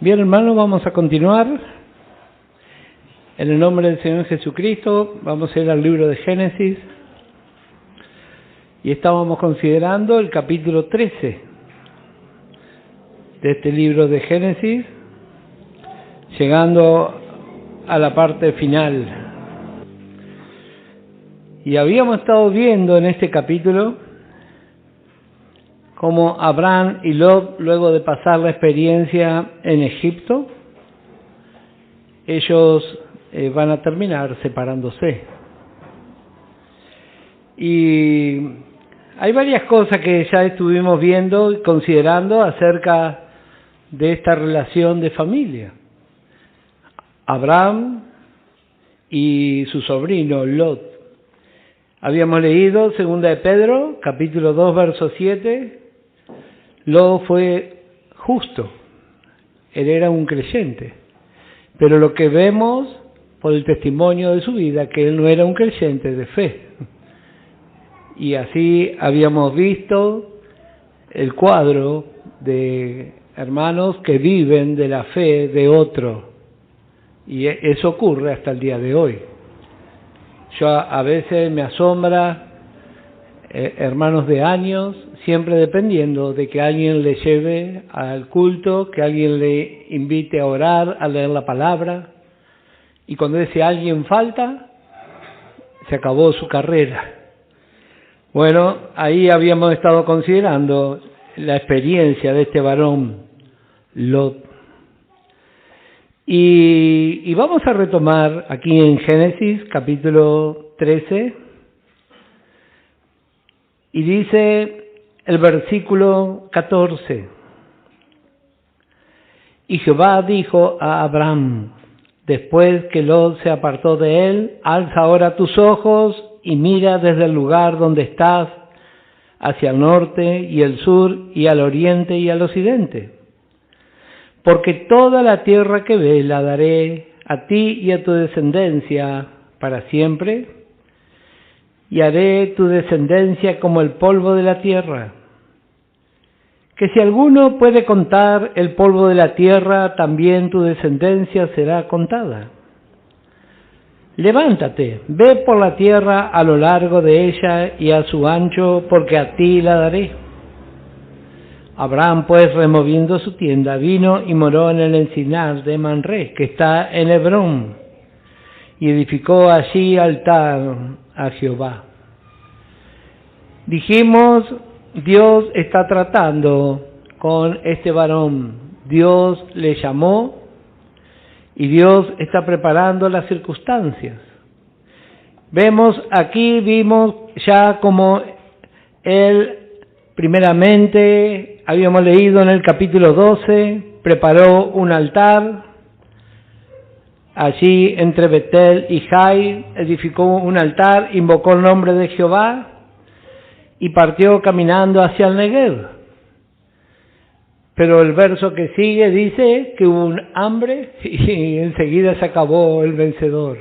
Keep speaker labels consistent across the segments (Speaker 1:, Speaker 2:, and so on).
Speaker 1: Bien, hermanos, vamos a continuar. En el nombre del Señor Jesucristo, vamos a ir al libro de Génesis. Y estábamos considerando el capítulo 13 de este libro de Génesis, llegando a la parte final. Y habíamos estado viendo en este capítulo cómo Abraham y Lot, luego de pasar la experiencia en Egipto, ellos van a terminar separándose. Y hay varias cosas que ya estuvimos viendo y considerando acerca de esta relación de familia. Abraham y su sobrino Lot. Habíamos leído 2 de Pedro, capítulo 2, verso 7. Lot fue justo, él era un creyente, pero lo que vemos por el testimonio de su vida, que él no era un creyente de fe. Y así habíamos visto el cuadro de hermanos que viven de la fe de otro, y eso ocurre hasta el día de hoy. Yo a veces me asombra hermanos de años, siempre dependiendo de que alguien le lleve al culto, que alguien le invite a orar, a leer la palabra, y cuando ese alguien falta, se acabó su carrera. Bueno, ahí habíamos estado considerando la experiencia de este varón, Lot. Y vamos a retomar aquí en Génesis, capítulo 13, y dice el versículo 14, y Jehová dijo a Abraham, después que Lot se apartó de él, alza ahora tus ojos y mira desde el lugar donde estás hacia el norte y el sur y al oriente y al occidente. Porque toda la tierra que ves la daré a ti y a tu descendencia para siempre, y haré tu descendencia como el polvo de la tierra. Que si alguno puede contar el polvo de la tierra, también tu descendencia será contada. Levántate, ve por la tierra a lo largo de ella y a su ancho, porque a ti la daré. Abraham, pues, removiendo su tienda, vino y moró en el encinar de Manré, que está en Hebrón, y edificó allí altar a Jehová. Dijimos, Dios está tratando con este varón. Dios le llamó y Dios está preparando las circunstancias. Vimos ya como él, primeramente, habíamos leído en el capítulo 12, preparó un altar. Allí entre Betel y Jai edificó un altar, invocó el nombre de Jehová y partió caminando hacia el Negev. Pero el verso que sigue dice que hubo un hambre y enseguida se acabó el vencedor.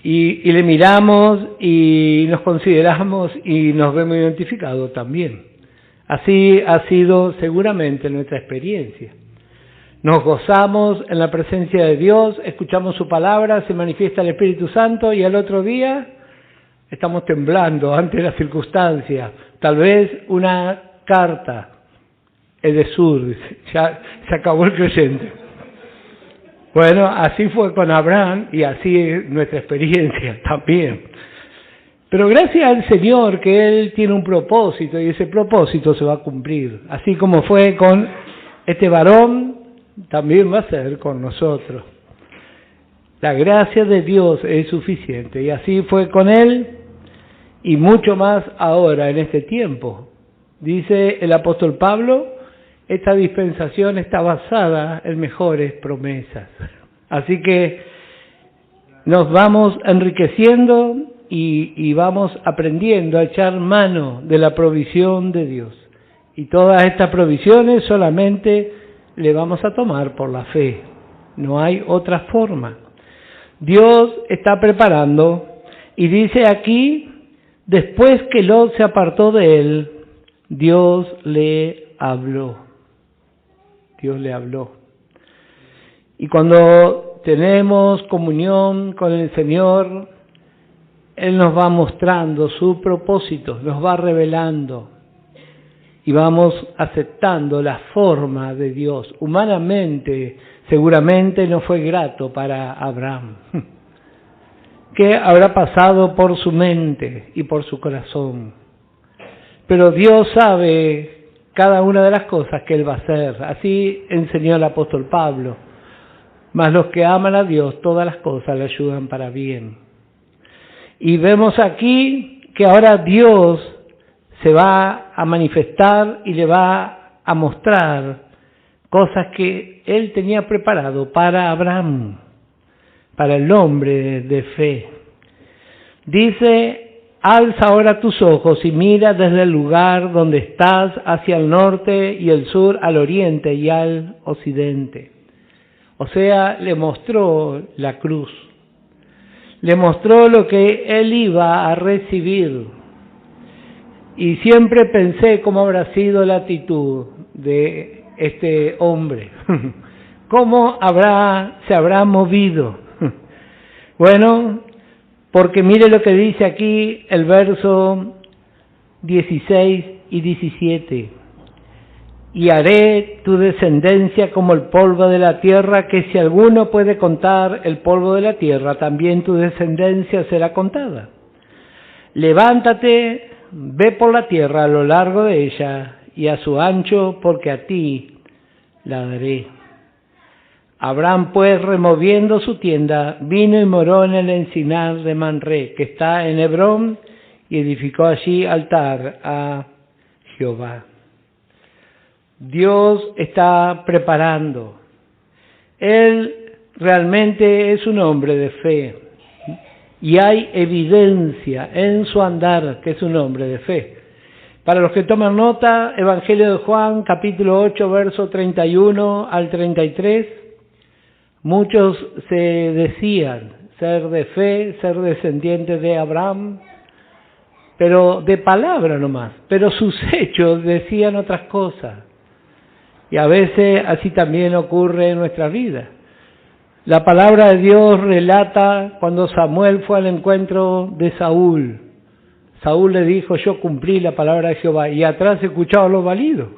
Speaker 1: Y le miramos y nos consideramos y nos vemos identificados también. Así ha sido seguramente nuestra experiencia. Nos gozamos en la presencia de Dios, escuchamos su palabra, se manifiesta el Espíritu Santo y al otro día estamos temblando ante las circunstancias. Tal vez una carta, es de sur, ya se acabó el creyente. Bueno, así fue con Abraham y así es nuestra experiencia también. Pero gracias al Señor que Él tiene un propósito y ese propósito se va a cumplir. Así como fue con este varón, también va a ser con nosotros. La gracia de Dios es suficiente y así fue con él y mucho más ahora en este tiempo. Dice el apóstol Pablo, esta dispensación está basada en mejores promesas. Así que nos vamos enriqueciendo y vamos aprendiendo a echar mano de la provisión de Dios. Y todas estas provisiones solamente le vamos a tomar por la fe. No hay otra forma. Dios está preparando y dice aquí, después que Lot se apartó de él, Dios le habló. Dios le habló. Y cuando tenemos comunión con el Señor, Él nos va mostrando su propósito, nos va revelando y vamos aceptando la forma de Dios. Humanamente, seguramente no fue grato para Abraham. ¿Qué habrá pasado por su mente y por su corazón? Pero Dios sabe cada una de las cosas que Él va a hacer. Así enseñó el apóstol Pablo. Mas los que aman a Dios, todas las cosas le ayudan para bien. Y vemos aquí que ahora Dios se va a manifestar y le va a mostrar cosas que Él tenía preparado para Abraham, para el hombre de fe. Dice, alza ahora tus ojos y mira desde el lugar donde estás hacia el norte y el sur, al oriente y al occidente. O sea, le mostró la cruz, le mostró lo que él iba a recibir. Y siempre pensé cómo habrá sido la actitud de este hombre, cómo se habrá movido. Bueno, porque mire lo que dice aquí el verso 16 y 17. Y haré tu descendencia como el polvo de la tierra, que si alguno puede contar el polvo de la tierra, también tu descendencia será contada. Levántate, ve por la tierra a lo largo de ella y a su ancho, porque a ti la daré. Abraham, pues, removiendo su tienda, vino y moró en el encinar de Manré, que está en Hebrón, y edificó allí altar a Jehová. Dios está preparando. Él realmente es un hombre de fe y hay evidencia en su andar que es un hombre de fe. Para los que toman nota, Evangelio de Juan, capítulo 8, verso 31 al 33, muchos se decían ser de fe, ser descendientes de Abraham, pero de palabra nomás, pero sus hechos decían otras cosas. Y a veces así también ocurre en nuestra vida. La palabra de Dios relata cuando Samuel fue al encuentro de Saúl. Saúl le dijo, yo cumplí la palabra de Jehová, y atrás escuchaba los balidos.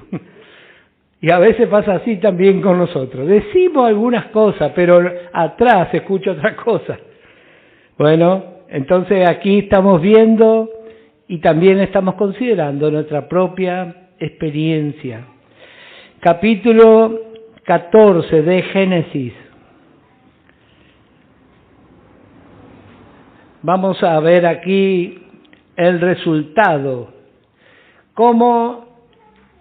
Speaker 1: Y a veces pasa así también con nosotros. Decimos algunas cosas, pero atrás se escucha otra cosa. Bueno, entonces aquí estamos viendo y también estamos considerando nuestra propia experiencia. Capítulo 14 de Génesis. Vamos a ver aquí el resultado, cómo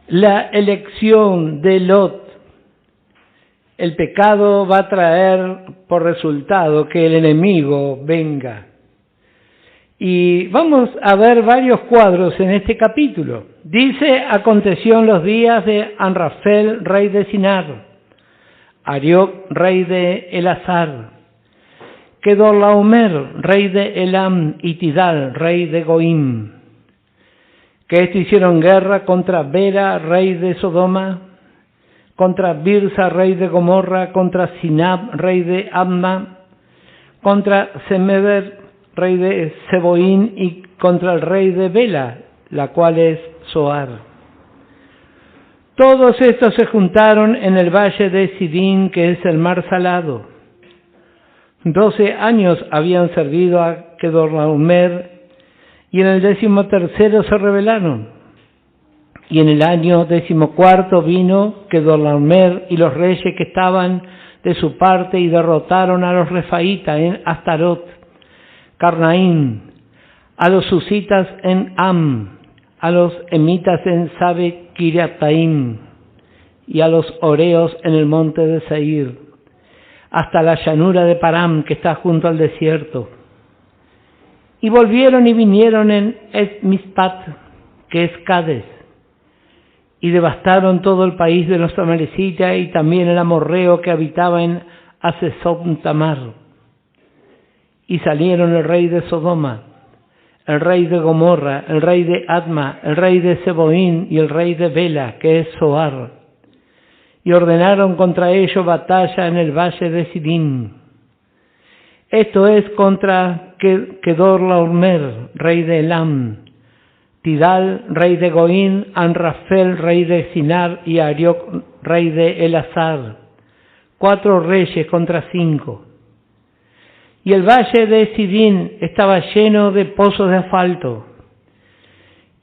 Speaker 1: la elección de Lot, el pecado va a traer por resultado que el enemigo venga. Y vamos a ver varios cuadros en este capítulo. Dice, aconteció en los días de Amrafel, rey de Sinar, Arioc, rey de Elazar, Kedorlaomer, rey de Elam, y Tidal, rey de Goim, que estos hicieron guerra contra Bera, rey de Sodoma, contra Birsa, rey de Gomorra, contra Sinab, rey de Adma, contra Semeber, rey de Seboín, y contra el rey de Bela, la cual es Zoar. Todos estos se juntaron en el valle de Sidín, que es el mar salado. 12 años habían servido a Kedorlaomer, y en el 13º se rebelaron. Y en el año 14 vino Kedorlaomer y los reyes que estaban de su parte, y derrotaron a los refaítas en Astarot, Carnaín, a los susitas en Am, a los emitas en Sabe Kiriataim, y a los oreos en el monte de Seir, hasta la llanura de Param, que está junto al desierto. Y volvieron y vinieron en Mispat, que es Cades, y devastaron todo el país de los amalecitas y también el amorreo que habitaba en Asesón Tamar. Y salieron el rey de Sodoma, el rey de Gomorra, el rey de Adma, el rey de Seboín y el rey de Bela, que es Zoar. y ordenaron contra ellos batalla en el valle de Sidín. Esto es contra Kedorlaomer, rey de Elam, Tidal, rey de Goín, Anrafel, rey de Sinar, y Arioc, rey de Elazar. 4 reyes contra 5. Y el valle de Sidín estaba lleno de pozos de asfalto.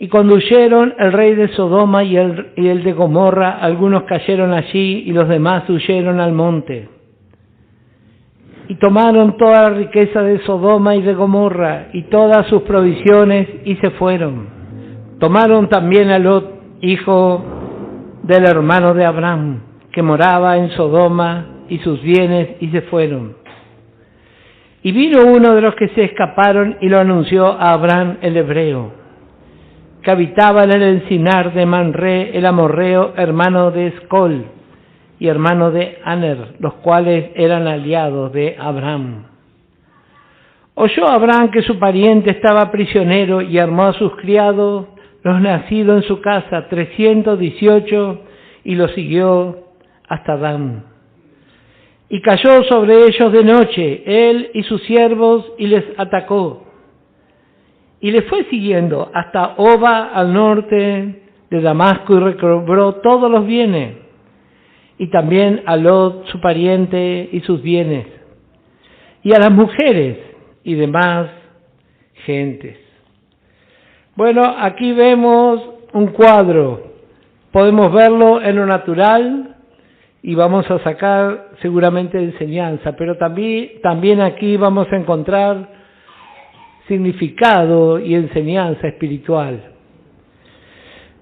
Speaker 1: Y cuando huyeron el rey de Sodoma y el de Gomorra, algunos cayeron allí y los demás huyeron al monte. Y tomaron toda la riqueza de Sodoma y de Gomorra y todas sus provisiones y se fueron. Tomaron también a Lot, hijo del hermano de Abraham, que moraba en Sodoma, y sus bienes, y se fueron. Y vino uno de los que se escaparon y lo anunció a Abraham el hebreo, que habitaba en el encinar de Manré el amorreo, hermano de Escol y hermano de Aner, los cuales eran aliados de Abraham. Oyó Abraham que su pariente estaba prisionero y armó a sus criados, los nacidos en su casa, 318, y los siguió hasta Dan. Y cayó sobre ellos de noche, él y sus siervos, y les atacó. Y les fue siguiendo hasta Oba, al norte de Damasco, y recobró todos los bienes, y también a Lot, su pariente, y sus bienes, y a las mujeres y demás gentes. Bueno, aquí vemos un cuadro. Podemos verlo en lo natural y vamos a sacar seguramente enseñanza, pero también aquí vamos a encontrar significado y enseñanza espiritual.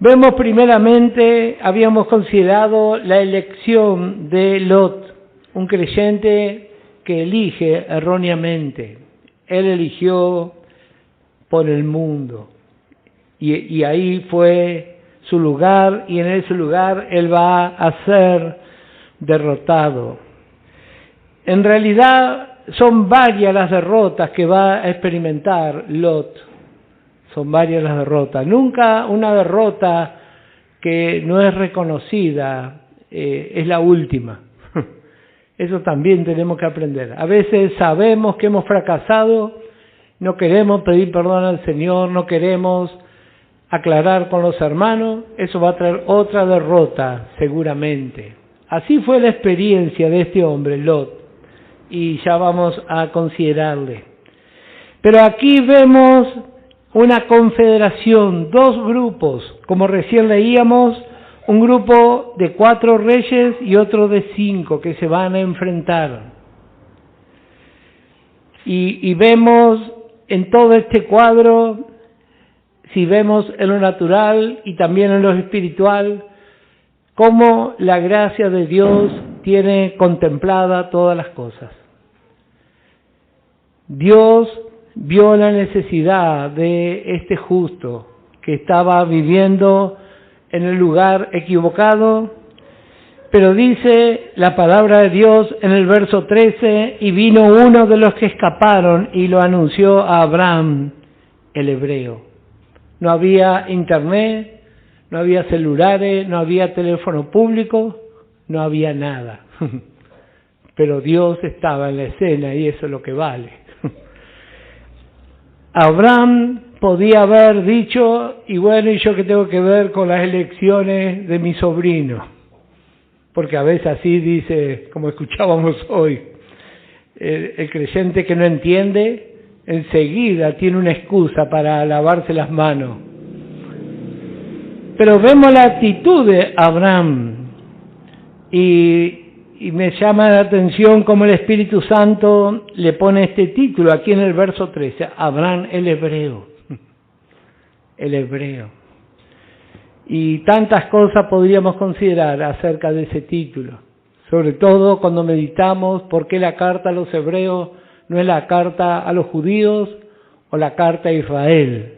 Speaker 1: Vemos primeramente, habíamos considerado la elección de Lot, un creyente que elige erróneamente. Él eligió por el mundo y ahí fue su lugar, y en ese lugar él va a ser derrotado. En realidad son varias las derrotas que va a experimentar Lot. Son varias las derrotas. Nunca una derrota que no es reconocida es la última. Eso también tenemos que aprender. A veces sabemos que hemos fracasado, no queremos pedir perdón al Señor, no queremos aclarar con los hermanos, eso va a traer otra derrota seguramente. Así fue la experiencia de este hombre, Lot, y ya vamos a considerarle. Pero aquí vemos una confederación, 2 grupos, como recién leíamos, un grupo de 4 reyes y otro de 5 que se van a enfrentar. Y vemos en todo este cuadro, si vemos en lo natural y también en lo espiritual, cómo la gracia de Dios tiene contemplada todas las cosas. Dios vio la necesidad de este justo que estaba viviendo en el lugar equivocado, pero dice la palabra de Dios en el verso 13, y vino uno de los que escaparon y lo anunció a Abraham, el hebreo. No había internet, no había celulares, no había teléfono público, no había nada. Pero Dios estaba en la escena y eso es lo que vale. Abraham podía haber dicho, y bueno, ¿y yo qué tengo que ver con las elecciones de mi sobrino? Porque a veces así dice, como escuchábamos hoy, el creyente que no entiende, enseguida tiene una excusa para lavarse las manos. Pero vemos la actitud de Abraham y me llama la atención cómo el Espíritu Santo le pone este título aquí en el verso 13, Abraham el hebreo. El hebreo. Y tantas cosas podríamos considerar acerca de ese título, sobre todo cuando meditamos por qué la carta a los hebreos no es la carta a los judíos o la carta a Israel.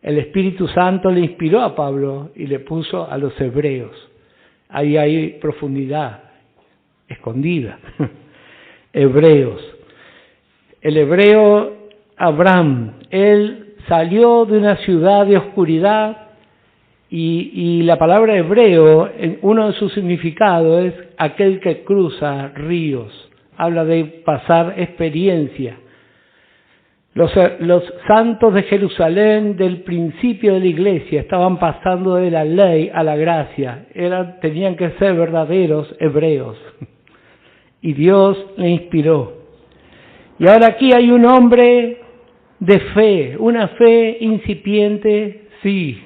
Speaker 1: El Espíritu Santo le inspiró a Pablo y le puso a los hebreos. Ahí hay profundidad escondida. Hebreos. El hebreo Abraham, él salió de una ciudad de oscuridad Y la palabra hebreo, uno de sus significados es aquel que cruza ríos. Habla de pasar experiencia. Los santos de Jerusalén del principio de la iglesia estaban pasando de la ley a la gracia. Tenían que ser verdaderos hebreos. Y Dios le inspiró. Y ahora aquí hay un hombre de fe, una fe incipiente, sí,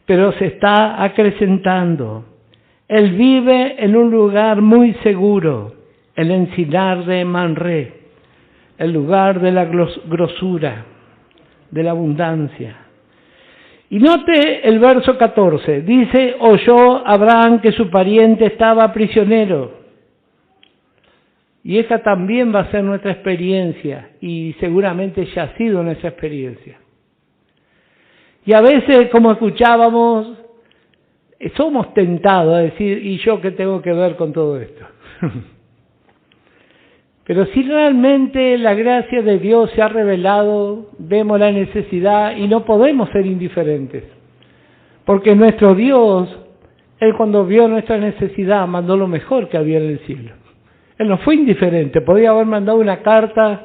Speaker 1: pero se está acrecentando. Él vive en un lugar muy seguro, el encinar de Manré, el lugar de la grosura, de la abundancia. Y note el verso 14, dice, oyó Abraham que su pariente estaba prisionero. Y esa también va a ser nuestra experiencia, y seguramente ya ha sido nuestra experiencia. Y a veces, como escuchábamos, somos tentados a decir, ¿y yo qué tengo que ver con todo esto? Pero si realmente la gracia de Dios se ha revelado, vemos la necesidad y no podemos ser indiferentes. Porque nuestro Dios, Él cuando vio nuestra necesidad, mandó lo mejor que había en el cielo. Él no fue indiferente, podía haber mandado una carta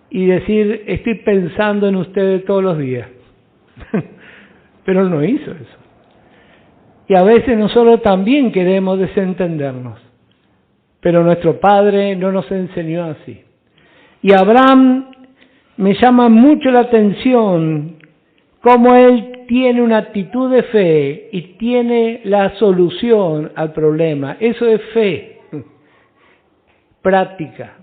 Speaker 1: y decir, estoy pensando en ustedes todos los días. Pero Él no hizo eso. Y a veces nosotros también queremos desentendernos. Pero nuestro Padre no nos enseñó así. Y Abraham me llama mucho la atención cómo él tiene una actitud de fe y tiene la solución al problema. Eso es fe, práctica.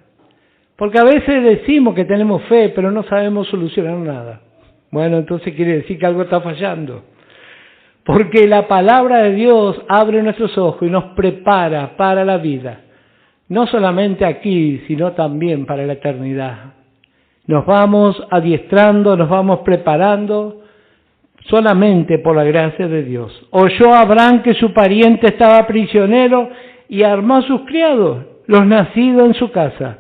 Speaker 1: Porque a veces decimos que tenemos fe, pero no sabemos solucionar nada. Bueno, entonces quiere decir que algo está fallando. Porque la palabra de Dios abre nuestros ojos y nos prepara para la vida. No solamente aquí, sino también para la eternidad. Nos vamos adiestrando, nos vamos preparando solamente por la gracia de Dios. Oyó Abraham que su pariente estaba prisionero y armó a sus criados, los nacidos en su casa.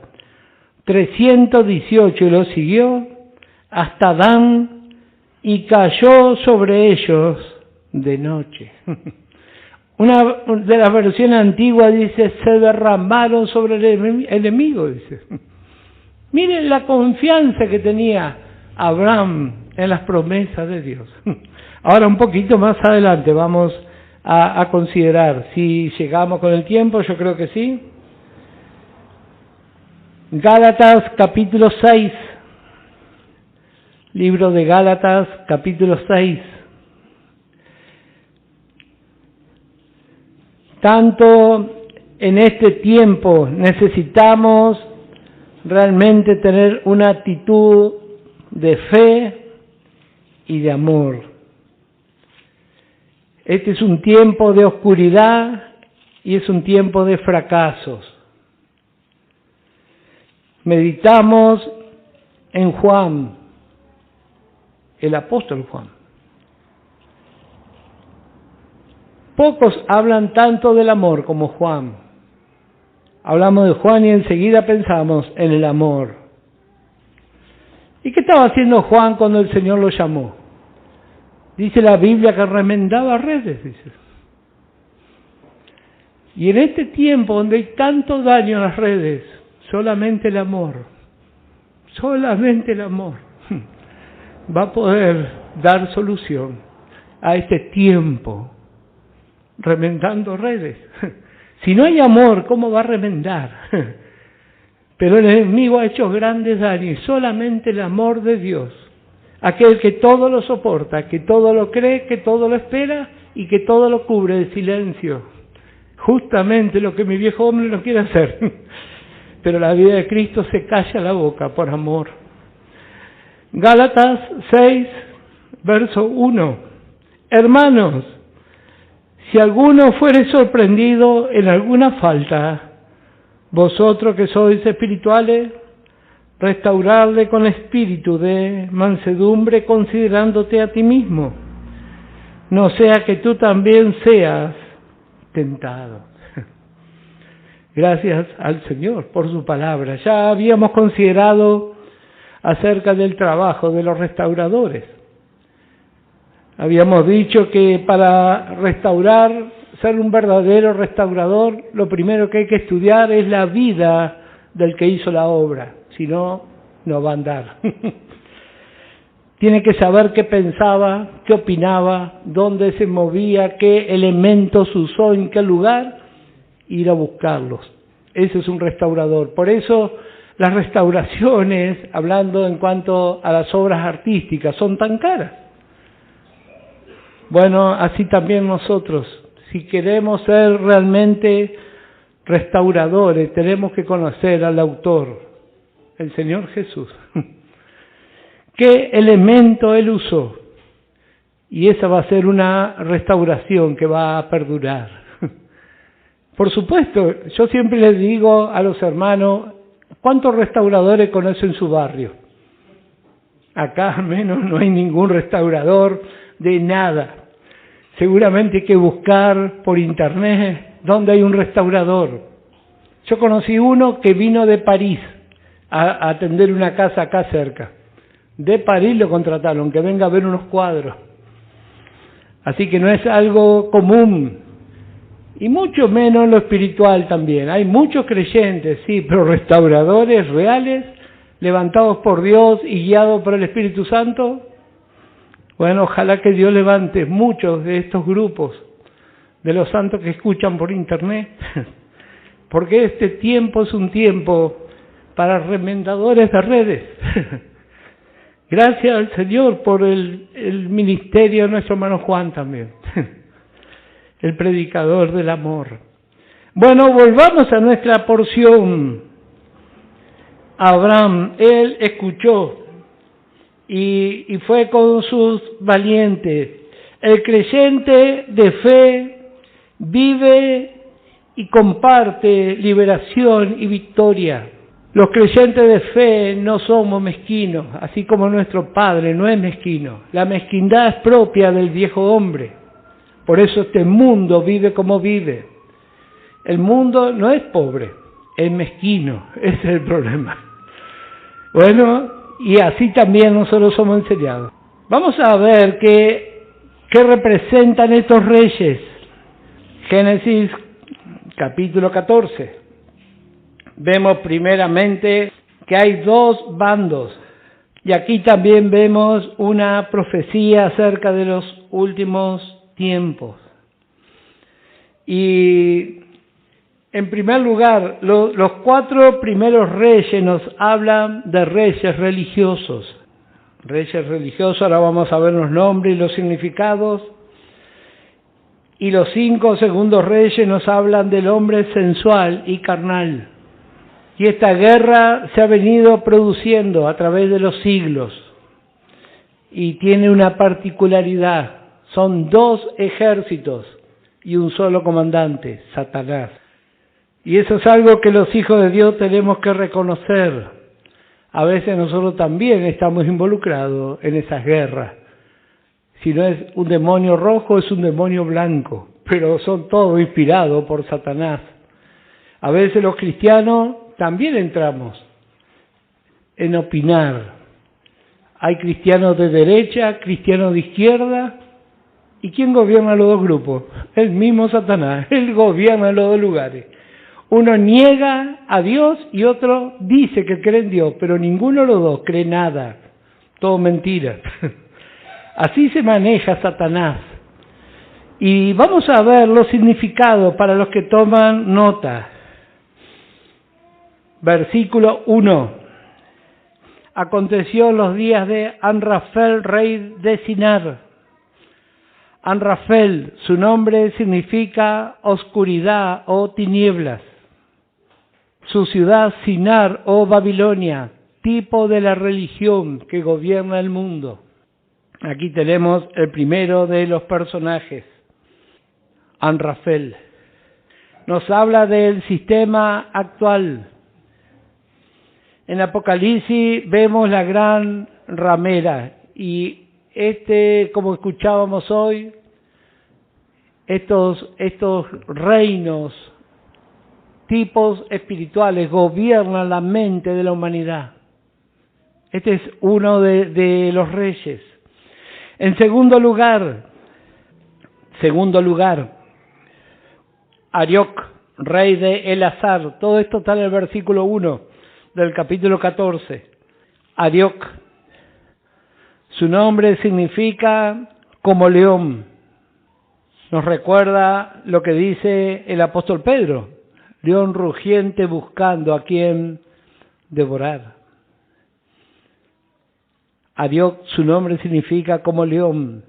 Speaker 1: 318 y los siguió hasta Dan y cayó sobre ellos de noche. Una de las versiones antiguas dice, se derramaron sobre el enemigo, dice. Miren la confianza que tenía Abraham en las promesas de Dios. Ahora un poquito más adelante vamos a considerar, si llegamos con el tiempo, yo creo que sí. Gálatas capítulo 6, libro de Gálatas capítulo 6. Tanto en este tiempo necesitamos realmente tener una actitud de fe y de amor. Este es un tiempo de oscuridad y es un tiempo de fracasos. Meditamos en Juan, el apóstol Juan. Pocos hablan tanto del amor como Juan. Hablamos de Juan y enseguida pensamos en el amor. ¿Y qué estaba haciendo Juan cuando el Señor lo llamó? Dice la Biblia que remendaba redes, dice. Y en este tiempo donde hay tanto daño en las redes, solamente el amor va a poder dar solución a este tiempo. Remendando redes. Si no hay amor, ¿cómo va a remendar? Pero el enemigo ha hecho grandes daños y solamente el amor de Dios, aquel que todo lo soporta, que todo lo cree, que todo lo espera y que todo lo cubre de silencio. Justamente lo que mi viejo hombre no quiere hacer. Pero la vida de Cristo se calla la boca por amor. Gálatas 6, verso 1. Hermanos, si alguno fuere sorprendido en alguna falta, vosotros que sois espirituales, restaurarle con espíritu de mansedumbre, considerándote a ti mismo, no sea que tú también seas tentado. Gracias al Señor por su palabra. Ya habíamos considerado acerca del trabajo de los restauradores. Habíamos dicho que para restaurar, ser un verdadero restaurador, lo primero que hay que estudiar es la vida del que hizo la obra, si no, no va a andar. Tiene que saber qué pensaba, qué opinaba, dónde se movía, qué elementos usó, en qué lugar, ir a buscarlos. Ese es un restaurador. Por eso las restauraciones, hablando en cuanto a las obras artísticas, son tan caras. Bueno, así también nosotros, si queremos ser realmente restauradores, tenemos que conocer al autor, el Señor Jesús. ¿Qué elemento Él usó? Y esa va a ser una restauración que va a perdurar. Por supuesto, yo siempre les digo a los hermanos, ¿cuántos restauradores conocen en su barrio? Acá al menos no hay ningún restaurador de nada. Seguramente hay que buscar por internet dónde hay un restaurador. Yo conocí uno que vino de París a atender una casa acá cerca. De París lo contrataron, que venga a ver unos cuadros. Así que no es algo común. Y mucho menos en lo espiritual también. Hay muchos creyentes, sí, pero restauradores reales, levantados por Dios y guiados por el Espíritu Santo. Bueno, ojalá que Dios levante muchos de estos grupos, de los santos que escuchan por internet, porque este tiempo es un tiempo para remendadores de redes. Gracias al Señor por el ministerio de nuestro hermano Juan también, el predicador del amor. Bueno, volvamos a nuestra porción. Abraham, él escuchó y fue con sus valientes. El creyente de fe vive y comparte liberación y victoria. Los creyentes de fe no somos mezquinos, así como nuestro Padre no es mezquino. La mezquindad es propia del viejo hombre. Por eso este mundo vive como vive. El mundo no es pobre, es mezquino, ese es el problema. Bueno, y así también nosotros somos enseñados. Vamos a ver qué representan estos reyes. Génesis capítulo 14. Vemos primeramente que hay dos bandos. Y aquí también vemos una profecía acerca de los últimos tiempos. Y en primer lugar, los cuatro primeros reyes nos hablan de reyes religiosos. Reyes religiosos, ahora vamos a ver los nombres y los significados. Y los 5 segundos reyes nos hablan del hombre sensual y carnal. Y esta guerra se ha venido produciendo a través de los siglos. Y tiene una particularidad. Son 2 ejércitos y un solo comandante, Satanás. Y eso es algo que los hijos de Dios tenemos que reconocer. A veces nosotros también estamos involucrados en esas guerras. Si no es un demonio rojo, es un demonio blanco. Pero son todos inspirados por Satanás. A veces los cristianos también entramos en opinar. Hay cristianos de derecha, cristianos de izquierda. ¿Y quién gobierna los dos grupos? El mismo Satanás. Él gobierna los dos lugares. Uno niega a Dios y otro dice que cree en Dios, pero ninguno de los dos cree nada. Todo mentira. Así se maneja Satanás. Y vamos a ver los significados para los que toman nota. Versículo 1. Aconteció en los días de Amrafel, rey de Sinar. Amrafel, su nombre significa oscuridad o tinieblas. Su ciudad Sinar o Babilonia, tipo de la religión que gobierna el mundo. Aquí tenemos el primero de los personajes, Amrafel. Nos habla del sistema actual. En Apocalipsis vemos la gran ramera y como escuchábamos hoy, estos reinos, tipos espirituales gobiernan la mente de la humanidad. Este es uno de los reyes. En segundo lugar, Arioc, rey de Elazar. Todo esto está en el versículo 1 del capítulo 14. Arioc, su nombre significa como león. Nos recuerda lo que dice el apóstol Pedro, león rugiente buscando a quien devorar. Arioc, su nombre significa como león.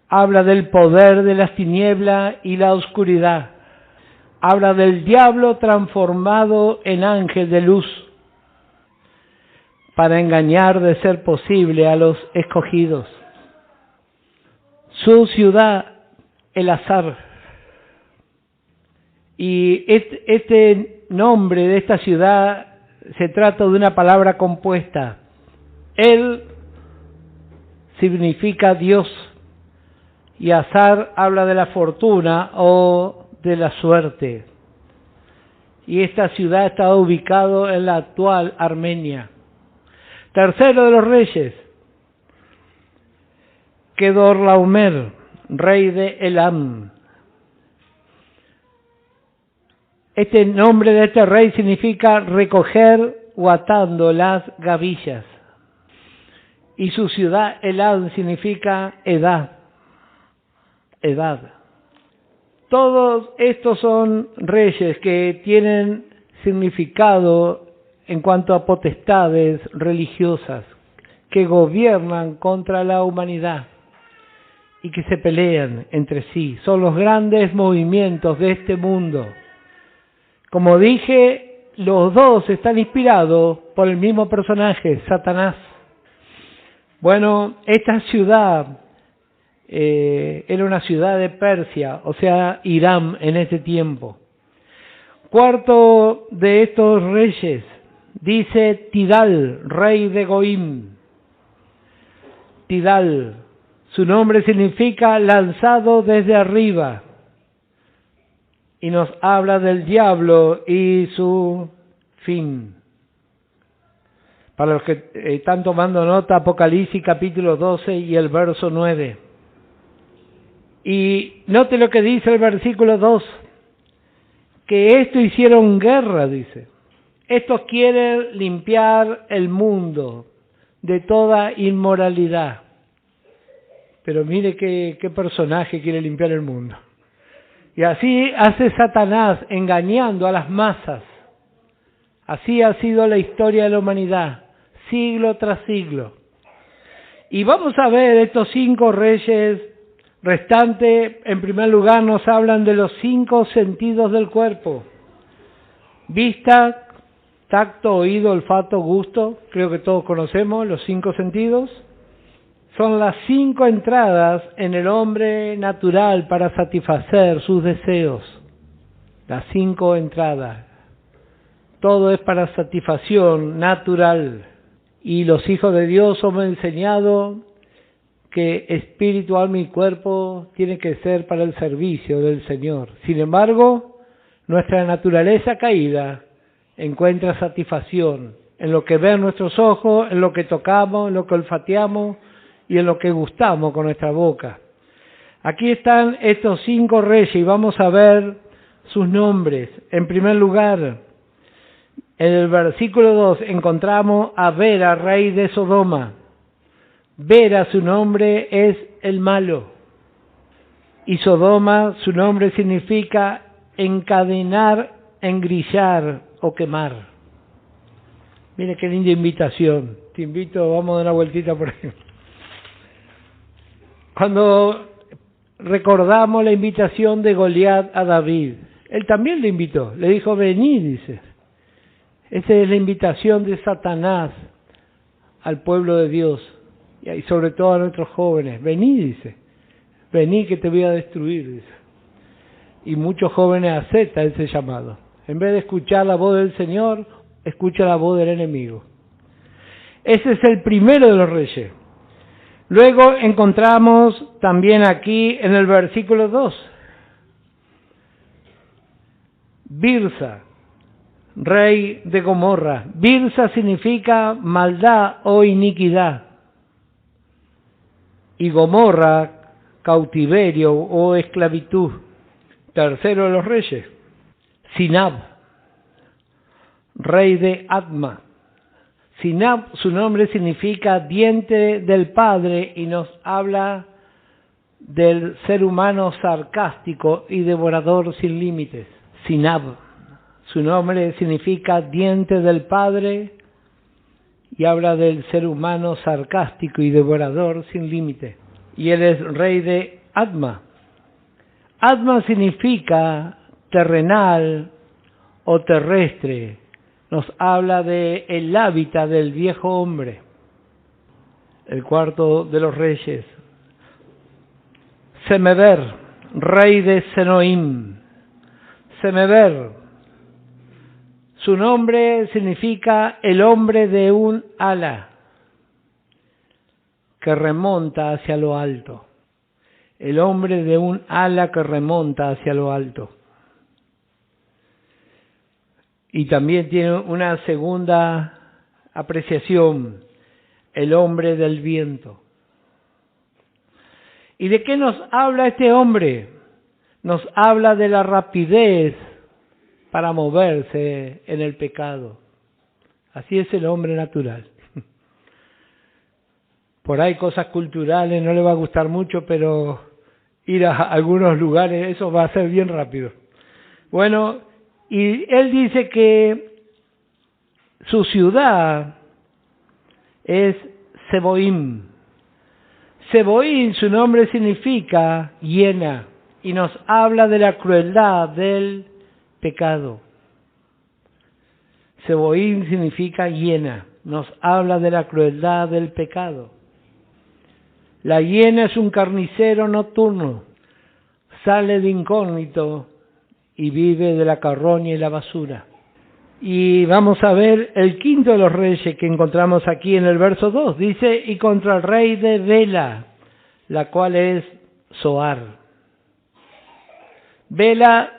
Speaker 1: Habla del poder de las tinieblas y la oscuridad. Habla del diablo transformado en ángel de luz para engañar, de ser posible, a los escogidos. Su ciudad, Elazar. Y este nombre de esta ciudad se trata de una palabra compuesta. El significa Dios y Azar habla de la fortuna o de la suerte. Y esta ciudad está ubicada en la actual Armenia. Tercero de los reyes, Kedorlaomer, rey de Elam. Este nombre de este rey significa recoger o atando las gavillas. Y su ciudad, Elam, significa edad. Todos estos son reyes que tienen significado en cuanto a potestades religiosas, que gobiernan contra la humanidad y que se pelean entre sí. Son los grandes movimientos de este mundo. Como dije, los dos están inspirados por el mismo personaje, Satanás. Bueno, esta ciudad era una ciudad de Persia, o sea, Irán en ese tiempo. Cuarto de estos reyes, dice Tidal, rey de Goim. Tidal, su nombre significa lanzado desde arriba. Y nos habla del diablo y su fin. Para los que están tomando nota, Apocalipsis capítulo 12 y el verso 9. Y note lo que dice el versículo 2, que esto hicieron guerra, dice. Estos quieren limpiar el mundo de toda inmoralidad. Pero mire qué personaje quiere limpiar el mundo. Y así hace Satanás, engañando a las masas. Así ha sido la historia de la humanidad, siglo tras siglo. Y vamos a ver estos 5 reyes restantes. En primer lugar nos hablan de los 5 sentidos del cuerpo. Vista, tacto, oído, olfato, gusto. Creo que todos conocemos los 5 sentidos. Son las 5 entradas en el hombre natural para satisfacer sus deseos. Las 5 entradas. Todo es para satisfacción natural. Y los hijos de Dios hemos enseñado que espíritu, alma y cuerpo tienen que ser para el servicio del Señor. Sin embargo, nuestra naturaleza caída encuentra satisfacción en lo que ven nuestros ojos, en lo que tocamos, en lo que olfateamos y en lo que gustamos con nuestra boca. Aquí están estos 5 reyes y vamos a ver sus nombres. En primer lugar, en el versículo 2 encontramos a Bera, rey de Sodoma. Bera, su nombre es el malo. Y Sodoma, su nombre significa encadenar, engrillar o quemar. Mire qué linda invitación. Te invito, vamos a dar una vueltita por ahí. Cuando recordamos la invitación de Goliat a David, él también le invitó, le dijo, vení, dice. Esa es la invitación de Satanás al pueblo de Dios y sobre todo a nuestros jóvenes. Vení, dice, vení que te voy a destruir, dice. Y muchos jóvenes aceptan ese llamado. En vez de escuchar la voz del Señor, escucha la voz del enemigo. Ese es el primero de los reyes. Luego encontramos también aquí en el versículo 2, Birsa, rey de Gomorra. Birsa significa maldad o iniquidad. y Gomorra, cautiverio o esclavitud. Tercero de los reyes, Sinab, rey de Adma. Sinab, su nombre significa diente del padre y nos habla del ser humano sarcástico y devorador sin límites. Sinab, su nombre significa diente del padre y habla del ser humano sarcástico y devorador sin límites. Y él es rey de Adma. Adma significa terrenal o terrestre. Nos habla de el hábitat del viejo hombre. El cuarto de los reyes, Semeber, rey de Senoim. Semeber, su nombre significa el hombre de un ala que remonta hacia lo alto. El hombre de un ala que remonta hacia lo alto. Y también tiene una segunda apreciación, el hombre del viento. ¿Y de qué nos habla este hombre? Nos habla de la rapidez para moverse en el pecado. Así es el hombre natural. Por ahí cosas culturales no le va a gustar mucho, pero ir a algunos lugares, eso va a ser bien rápido. Bueno, y él dice que su ciudad es Seboim. Seboim, su nombre significa hiena, y nos habla de la crueldad del pecado. Seboim significa hiena, nos habla de la crueldad del pecado. La hiena es un carnicero nocturno, sale de incógnito y vive de la carroña y la basura. Y vamos a ver el quinto de los reyes que encontramos aquí en el verso 2. Dice, y contra el rey de Bela, la cual es Zoar. Bela,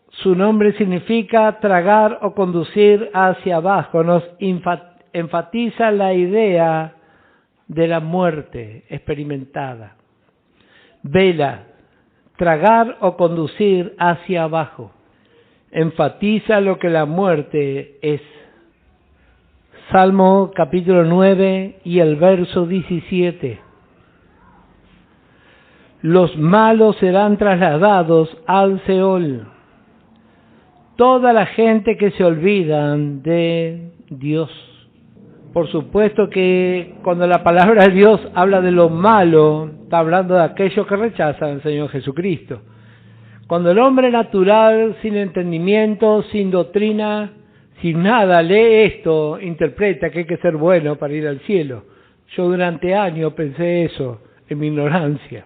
Speaker 1: su nombre significa tragar o conducir hacia abajo. Nos enfatiza la idea de la muerte experimentada. Bela, tragar o conducir hacia abajo. Enfatiza lo que la muerte es. Salmo capítulo 9 y el verso 17. Los malos serán trasladados al Seol. Toda la gente que se olvidan de Dios. Por supuesto que cuando la palabra de Dios habla de lo malo, está hablando de aquellos que rechazan al Señor Jesucristo. Cuando el hombre natural, sin entendimiento, sin doctrina, sin nada, lee esto, interpreta que hay que ser bueno para ir al cielo. Yo durante años pensé eso, en mi ignorancia.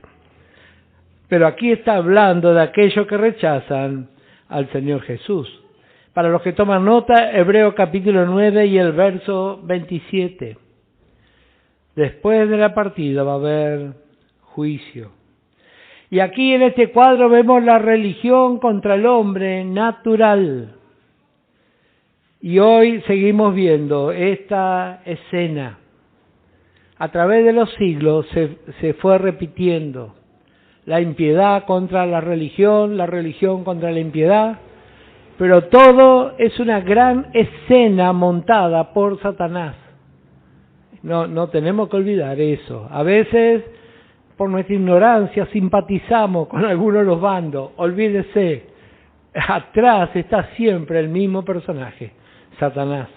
Speaker 1: Pero aquí está hablando de aquellos que rechazan al Señor Jesús. Para los que toman nota, Hebreos capítulo 9 y el verso 27. Después de la partida va a haber juicio. Y aquí en este cuadro vemos la religión contra el hombre natural. Y hoy seguimos viendo esta escena. A través de los siglos se fue repitiendo. La impiedad contra la religión contra la impiedad. Pero todo es una gran escena montada por Satanás. No tenemos que olvidar eso. A veces, por nuestra ignorancia, simpatizamos con algunos de los bandos. Olvídese, atrás está siempre el mismo personaje, Satanás.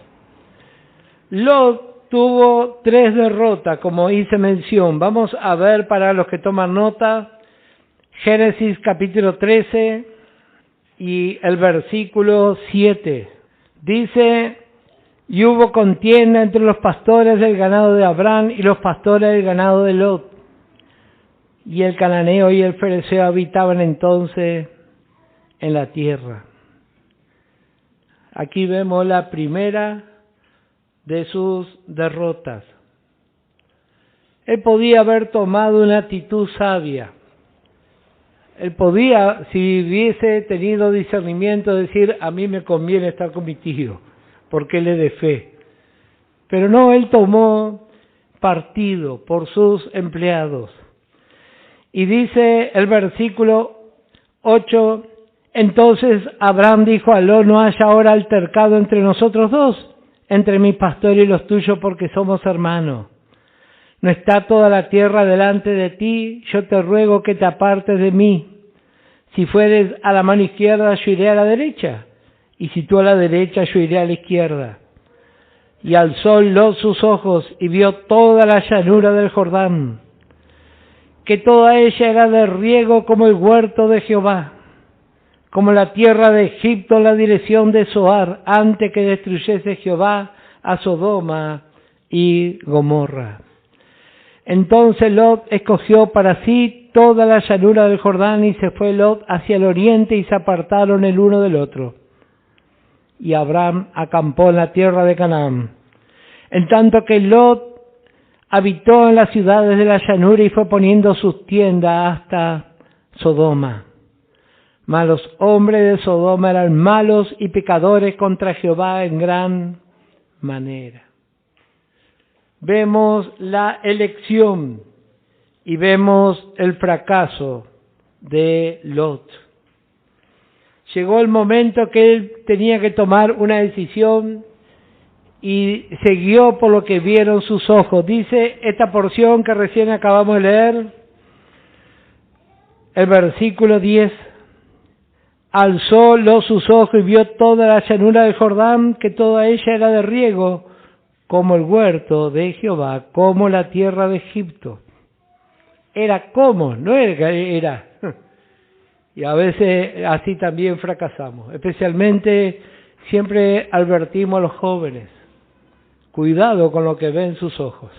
Speaker 1: Lot tuvo 3 derrotas, como hice mención. Vamos a ver para los que toman nota, Génesis capítulo 13 y el versículo 7. Dice, y hubo contienda entre los pastores del ganado de Abraham y los pastores del ganado de Lot. Y el cananeo y el fereceo habitaban entonces en la tierra. Aquí vemos la primera de sus derrotas. Él podía haber tomado una actitud sabia. Él podía, si hubiese tenido discernimiento, decir, a mí me conviene estar con mi tío, porque él es de fe. Pero no, él tomó partido por sus empleados. Y dice el versículo 8, entonces Abraham dijo a Lot, no haya ahora altercado entre nosotros dos, entre mi pastor y los tuyos, porque somos hermanos. ¿No está toda la tierra delante de ti? Yo te ruego que te apartes de mí. Si fueres a la mano izquierda, yo iré a la derecha. Y si tú a la derecha, yo iré a la izquierda. Y alzó Lot sus ojos y vio toda la llanura del Jordán, que toda ella era de riego como el huerto de Jehová, como la tierra de Egipto en la dirección de Zoar, antes que destruyese Jehová a Sodoma y Gomorra. Entonces Lot escogió para sí toda la llanura del Jordán y se fue Lot hacia el oriente y se apartaron el uno del otro. Y Abraham acampó en la tierra de Canaán. En tanto que Lot habitó en las ciudades de la llanura y fue poniendo sus tiendas hasta Sodoma. Mas los hombres de Sodoma eran malos y pecadores contra Jehová en gran manera. Vemos la elección y vemos el fracaso de Lot. Llegó el momento que él tenía que tomar una decisión y se guió por lo que vieron sus ojos. Dice esta porción que recién acabamos de leer, el versículo 10. Alzó Lot sus ojos y vio toda la llanura del Jordán, que toda ella era de riego, como el huerto de Jehová, como la tierra de Egipto. Era como, no era. Y a veces así también fracasamos. Especialmente siempre advertimos a los jóvenes. Cuidado con lo que ven sus ojos.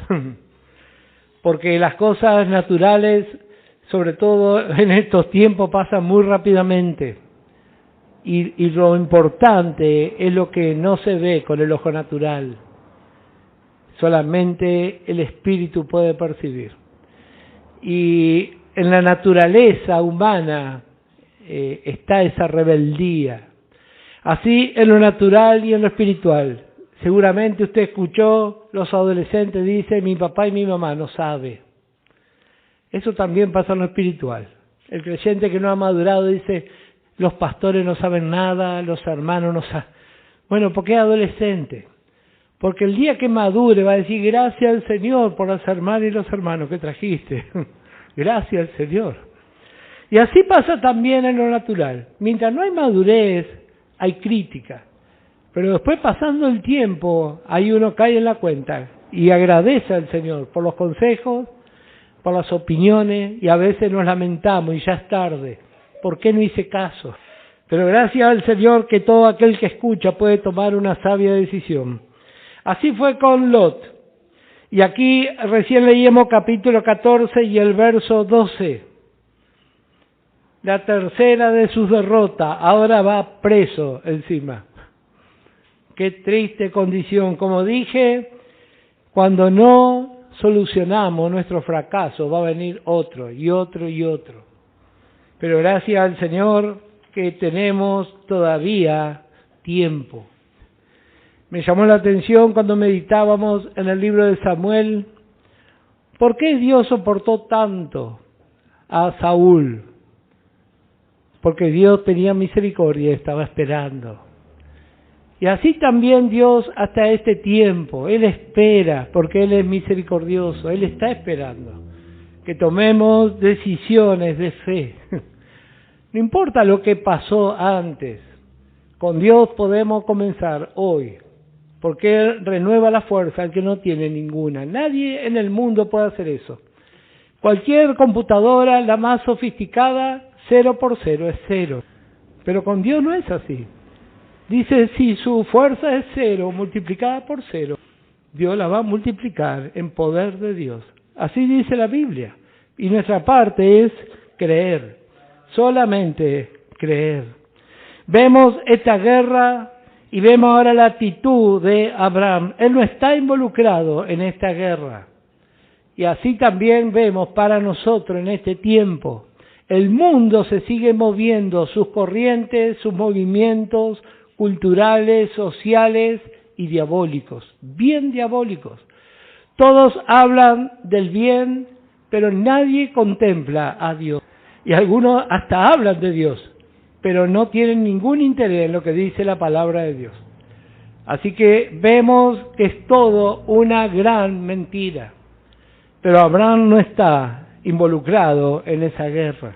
Speaker 1: Porque las cosas naturales, sobre todo en estos tiempos, pasan muy rápidamente. Y lo importante es lo que no se ve con el ojo natural. Solamente el espíritu puede percibir. Y en la naturaleza humana está esa rebeldía. Así en lo natural y en lo espiritual. Seguramente usted escuchó, los adolescentes dicen, mi papá y mi mamá no saben. Eso también pasa en lo espiritual. El creyente que no ha madurado dice, los pastores no saben nada, los hermanos no saben. Bueno, ¿por qué adolescente? Porque el día que madure va a decir, gracias al Señor por las hermanas y los hermanos que trajiste. Gracias al Señor. Y así pasa también en lo natural. Mientras no hay madurez, hay crítica. Pero después, pasando el tiempo, ahí uno cae en la cuenta y agradece al Señor por los consejos, por las opiniones, y a veces nos lamentamos y ya es tarde. ¿Por qué no hice caso? Pero gracias al Señor que todo aquel que escucha puede tomar una sabia decisión. Así fue con Lot. Y aquí recién leíamos capítulo 14 y el verso 12. La tercera de sus derrotas, ahora va preso encima. Qué triste condición. Como dije, cuando no solucionamos nuestro fracaso, va a venir otro y otro y otro. Pero gracias al Señor que tenemos todavía tiempo. Me llamó la atención cuando meditábamos en el libro de Samuel, ¿por qué Dios soportó tanto a Saúl? Porque Dios tenía misericordia y estaba esperando. Y así también Dios hasta este tiempo, Él espera, porque Él es misericordioso, Él está esperando que tomemos decisiones de fe. No importa lo que pasó antes, con Dios podemos comenzar hoy, porque Él renueva la fuerza al que no tiene ninguna. Nadie en el mundo puede hacer eso. Cualquier computadora, la más sofisticada, 0 por 0 es 0. Pero con Dios no es así. Dice, si su fuerza es 0 multiplicada por 0, Dios la va a multiplicar en poder de Dios. Así dice la Biblia. Y nuestra parte es creer. Solamente creer. Vemos esta guerra y vemos ahora la actitud de Abraham. Él no está involucrado en esta guerra. Y así también vemos para nosotros en este tiempo. El mundo se sigue moviendo, sus corrientes, sus movimientos culturales, sociales y diabólicos. Bien diabólicos. Todos hablan del bien, pero nadie contempla a Dios. Y algunos hasta hablan de Dios, pero no tienen ningún interés en lo que dice la palabra de Dios. Así que vemos que es todo una gran mentira. Pero Abraham no está involucrado en esa guerra.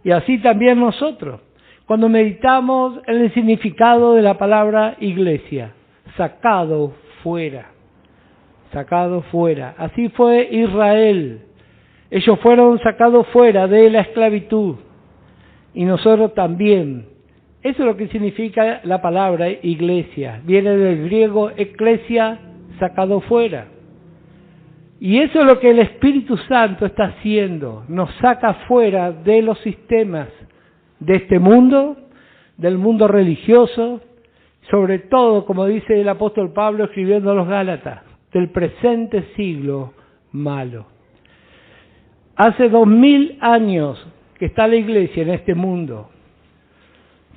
Speaker 1: Y así también nosotros, cuando meditamos en el significado de la palabra iglesia, sacado fuera. Sacado fuera. Así fue Israel. Ellos fueron sacados fuera de la esclavitud. Y nosotros también. Eso es lo que significa la palabra iglesia. Viene del griego eklesia, sacado fuera. Y eso es lo que el Espíritu Santo está haciendo. Nos saca fuera de los sistemas de este mundo, del mundo religioso, sobre todo, como dice el apóstol Pablo escribiendo a los Gálatas, del presente siglo malo. Hace 2000 años que está la iglesia en este mundo.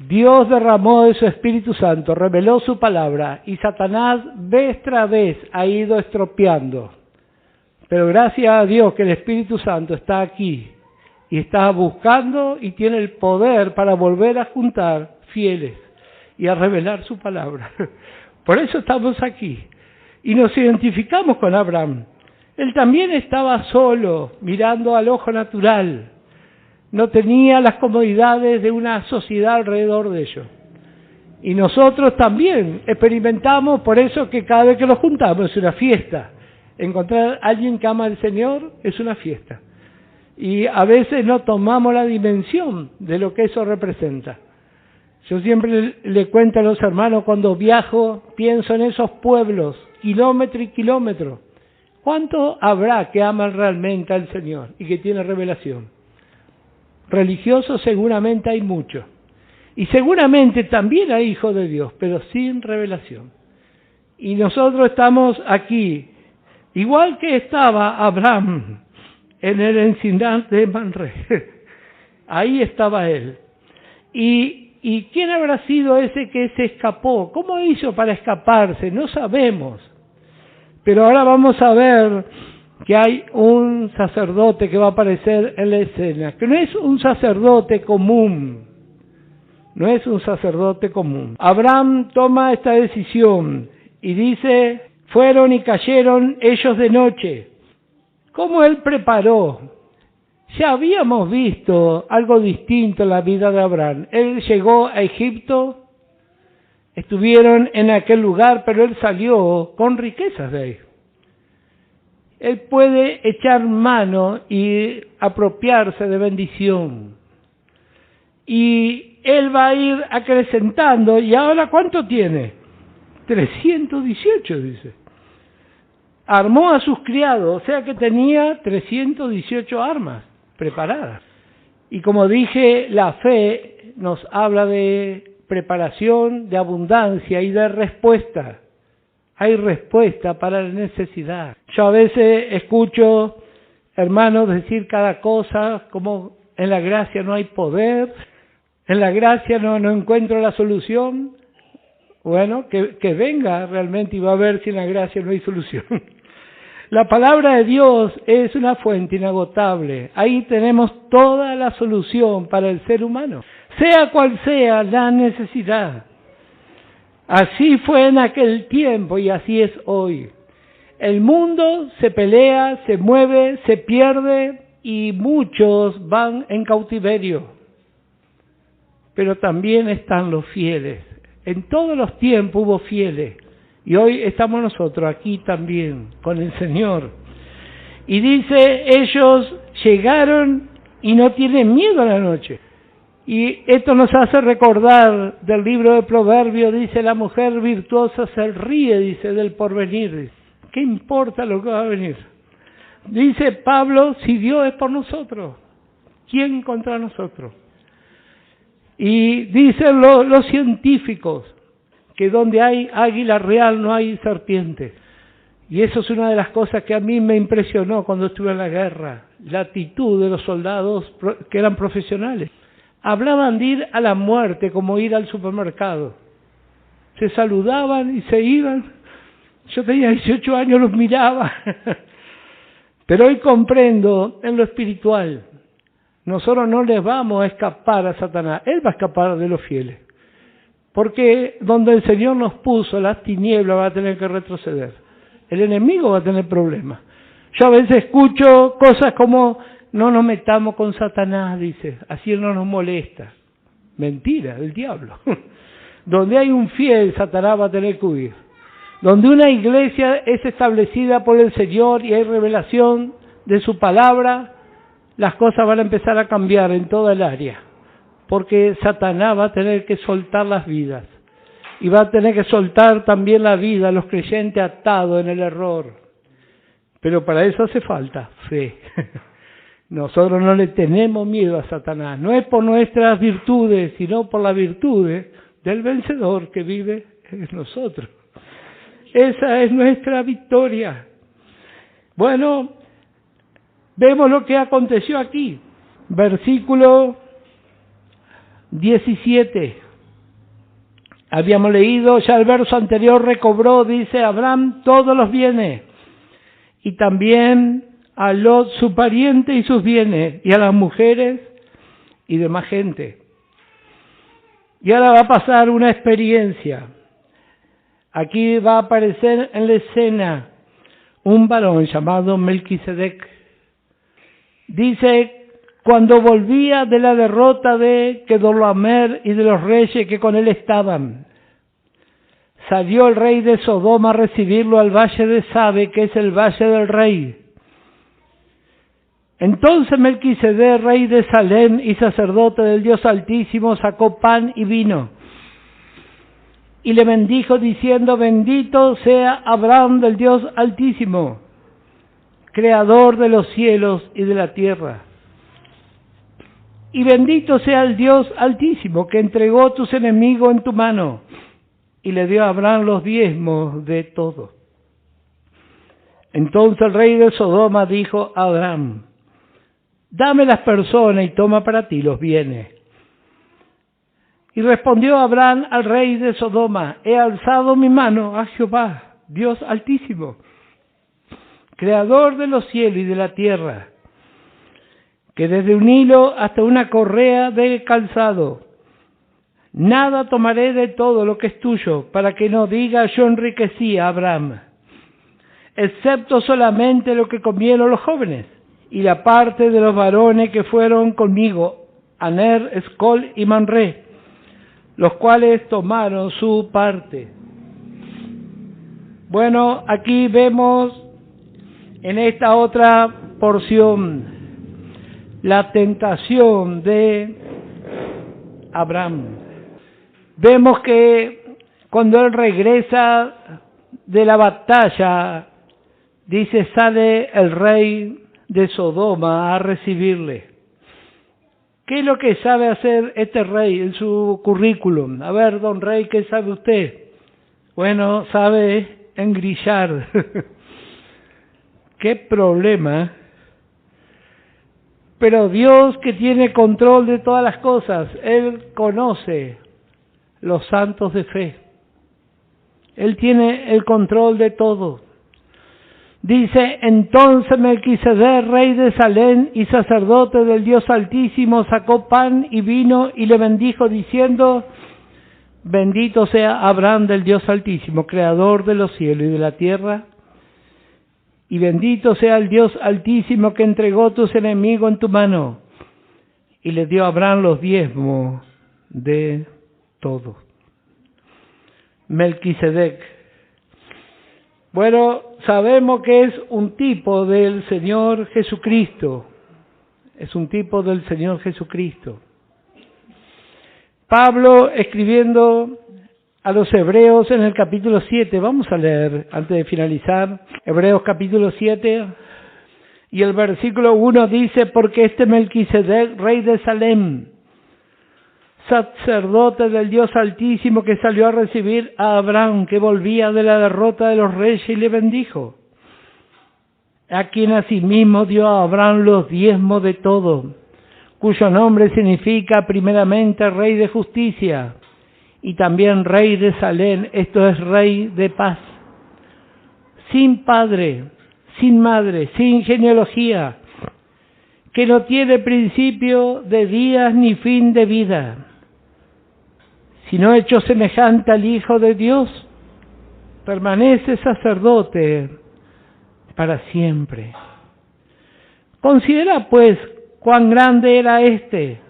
Speaker 1: Dios derramó de su Espíritu Santo, reveló su palabra y Satanás vez tras vez ha ido estropeando. Pero gracias a Dios que el Espíritu Santo está aquí y está buscando y tiene el poder para volver a juntar fieles y a revelar su palabra. Por eso estamos aquí y nos identificamos con Abraham. Él también estaba solo, mirando al ojo natural. No tenía las comodidades de una sociedad alrededor de ellos. Y nosotros también experimentamos, por eso que cada vez que nos juntamos es una fiesta. Encontrar a alguien que ama al Señor es una fiesta. Y a veces no tomamos la dimensión de lo que eso representa. Yo siempre le cuento a los hermanos cuando viajo, pienso en esos pueblos, kilómetro y kilómetro. ¿Cuánto habrá que aman realmente al Señor y que tiene revelación? Religiosos seguramente hay muchos. Y seguramente también hay hijos de Dios, pero sin revelación. Y nosotros estamos aquí, igual que estaba Abraham en el encinar de Manre. Ahí estaba él. ¿Y quién habrá sido ese que se escapó? ¿Cómo hizo para escaparse? No sabemos. Pero ahora vamos a ver que hay un sacerdote que va a aparecer en la escena, que no es un sacerdote común. No es un sacerdote común. Abraham toma esta decisión y dice, fueron y cayeron ellos de noche. ¿Cómo él preparó? Ya habíamos visto algo distinto en la vida de Abraham. Él llegó a Egipto, estuvieron en aquel lugar, pero él salió con riquezas de ahí. Él puede echar mano y apropiarse de bendición. Y él va a ir acrecentando. ¿Y ahora cuánto tiene? 318, dice. Armó a sus criados, o sea que tenía 318 armas preparadas. Y como dije, la fe nos habla de preparación, de abundancia y de respuesta. Hay respuesta para la necesidad. Yo a veces escucho hermanos decir cada cosa, como en la gracia no hay poder, en la gracia no encuentro la solución. Bueno, que venga realmente y va a ver si en la gracia no hay solución. La palabra de Dios es una fuente inagotable. Ahí tenemos toda la solución para el ser humano, sea cual sea la necesidad. Así fue en aquel tiempo y así es hoy. El mundo se pelea, se mueve, se pierde y muchos van en cautiverio. Pero también están los fieles. En todos los tiempos hubo fieles. Y hoy estamos nosotros aquí también con el Señor. Y dice, ellos llegaron y no tienen miedo a la noche. Y esto nos hace recordar del libro de Proverbios, dice, la mujer virtuosa se ríe, dice, del porvenir. ¿Qué importa lo que va a venir? Dice Pablo, si Dios es por nosotros, ¿quién contra nosotros? Y dicen los científicos que donde hay águila real no hay serpiente. Y eso es una de las cosas que a mí me impresionó cuando estuve en la guerra, la actitud de los soldados que eran profesionales. Hablaban de ir a la muerte como ir al supermercado. Se saludaban y se iban. Yo tenía 18 años, los miraba. Pero hoy comprendo en lo espiritual. Nosotros no les vamos a escapar a Satanás. Él va a escapar de los fieles. Porque donde el Señor nos puso las tinieblas va a tener que retroceder. El enemigo va a tener problemas. Yo a veces escucho cosas como, no nos metamos con Satanás, dice, así él no nos molesta. Mentira, el diablo. Donde hay un fiel, Satanás va a tener que huir. Donde una iglesia es establecida por el Señor y hay revelación de su palabra, las cosas van a empezar a cambiar en toda el área. Porque Satanás va a tener que soltar las vidas. Y va a tener que soltar también la vida a los creyentes atados en el error. Pero para eso hace falta fe. Nosotros no le tenemos miedo a Satanás. No es por nuestras virtudes, sino por las virtudes del vencedor que vive en nosotros. Esa es nuestra victoria. Bueno, vemos lo que aconteció aquí. Versículo 17. Habíamos leído, ya el verso anterior recobró, dice, Abraham todos los bienes, y también a Lot su pariente y sus bienes, y a las mujeres y demás gente. Y ahora va a pasar una experiencia. Aquí va a aparecer en la escena un varón llamado Melquisedec. Dice, cuando volvía de la derrota de Kedorlaomer y de los reyes que con él estaban, salió el rey de Sodoma a recibirlo al valle de Sabe, que es el valle del rey. Entonces Melquisedec, rey de Salem y sacerdote del Dios Altísimo, sacó pan y vino, y le bendijo diciendo, bendito sea Abraham del Dios Altísimo, creador de los cielos y de la tierra. Y bendito sea el Dios Altísimo, que entregó tus enemigos en tu mano, y le dio a Abraham los diezmos de todo. Entonces el rey de Sodoma dijo a Abraham, dame las personas y toma para ti los bienes. Y respondió Abraham al rey de Sodoma, he alzado mi mano a Jehová, Dios Altísimo, creador de los cielos y de la tierra, que desde un hilo hasta una correa de calzado, nada tomaré de todo lo que es tuyo, para que no diga yo enriquecí a Abraham, excepto solamente lo que comieron los jóvenes, y la parte de los varones que fueron conmigo, Aner, Escol y Manré, los cuales tomaron su parte. Bueno, aquí vemos en esta otra porción la tentación de Abraham. Vemos que cuando él regresa de la batalla, dice, sale el rey de Sodoma a recibirle. ¿Qué es lo que sabe hacer este rey en su currículum? A ver, don rey, ¿qué sabe usted? Bueno, sabe engrillar. ¡Qué problema! Pero Dios, que tiene control de todas las cosas, Él conoce los santos de fe. Él tiene el control de todo. Dice, entonces Melquisedec, rey de Salem y sacerdote del Dios Altísimo, sacó pan y vino y le bendijo diciendo, bendito sea Abraham del Dios Altísimo, creador de los cielos y de la tierra, y bendito sea el Dios Altísimo que entregó tus enemigos en tu mano, y le dio a Abraham los diezmos de todo. Melquisedec. Bueno, sabemos que es un tipo del Señor Jesucristo. Es un tipo del Señor Jesucristo. Pablo, escribiendo a los Hebreos en el capítulo 7, vamos a leer antes de finalizar, Hebreos capítulo 7, y el versículo 1 dice, porque este Melquisedec, rey de Salem, sacerdote del Dios Altísimo, que salió a recibir a Abraham, que volvía de la derrota de los reyes, y le bendijo, a quien asimismo dio a Abraham los diezmos de todo, cuyo nombre significa primeramente Rey de Justicia, y también Rey de Salem, esto es Rey de Paz, sin padre, sin madre, sin genealogía, que no tiene principio de días ni fin de vida, sino hecho semejante al Hijo de Dios, permanece sacerdote para siempre. Considera pues cuán grande era este,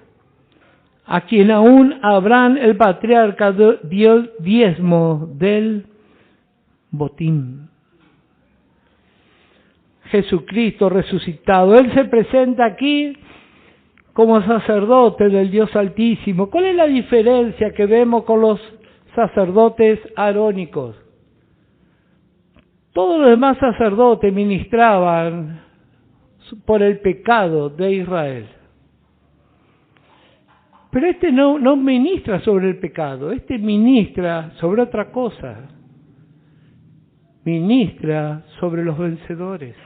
Speaker 1: a quien aún Abraham el patriarca dio el diezmo del botín. Jesucristo resucitado, Él se presenta aquí como sacerdote del Dios Altísimo. ¿Cuál es la diferencia que vemos con los sacerdotes arónicos? Todos los demás sacerdotes ministraban por el pecado de Israel. Pero este no ministra sobre el pecado, este ministra sobre otra cosa. Ministra sobre los vencedores.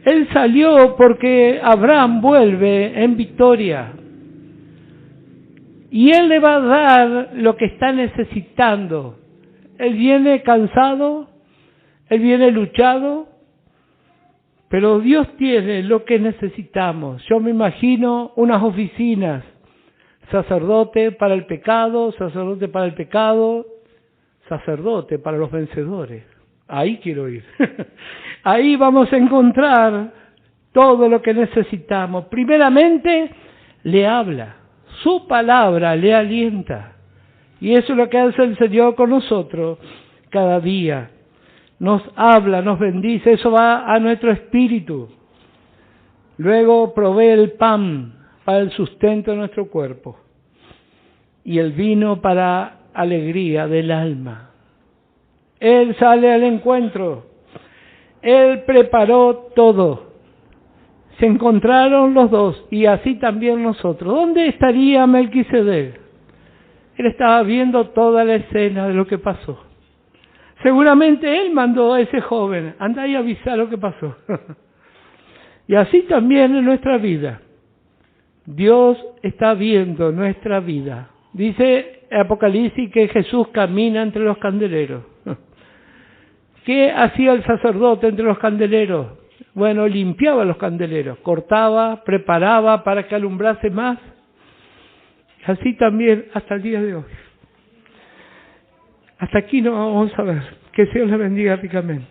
Speaker 1: Él salió porque Abraham vuelve en victoria. Y Él le va a dar lo que está necesitando. Él viene cansado, Él viene luchado, pero Dios tiene lo que necesitamos. Yo me imagino unas oficinas, sacerdote para el pecado, sacerdote para el pecado, sacerdote para los vencedores. Ahí quiero ir. Ahí vamos a encontrar todo lo que necesitamos. Primeramente, le habla. Su palabra le alienta. Y eso es lo que hace el Señor con nosotros cada día. Nos habla, nos bendice, eso va a nuestro espíritu. Luego provee el pan para el sustento de nuestro cuerpo y el vino para alegría del alma. Él sale al encuentro. Él preparó todo. Se encontraron los dos y así también nosotros. ¿Dónde estaría Melquisedec? Él estaba viendo toda la escena de lo que pasó. Seguramente él mandó a ese joven, anda y avisa lo que pasó. Y así también en nuestra vida. Dios está viendo nuestra vida. Dice Apocalipsis que Jesús camina entre los candeleros. ¿Qué hacía el sacerdote entre los candeleros? Bueno, limpiaba los candeleros, cortaba, preparaba para que alumbrase más. Y así también hasta el día de hoy. Hasta aquí no vamos a ver. Que Dios le bendiga ricamente.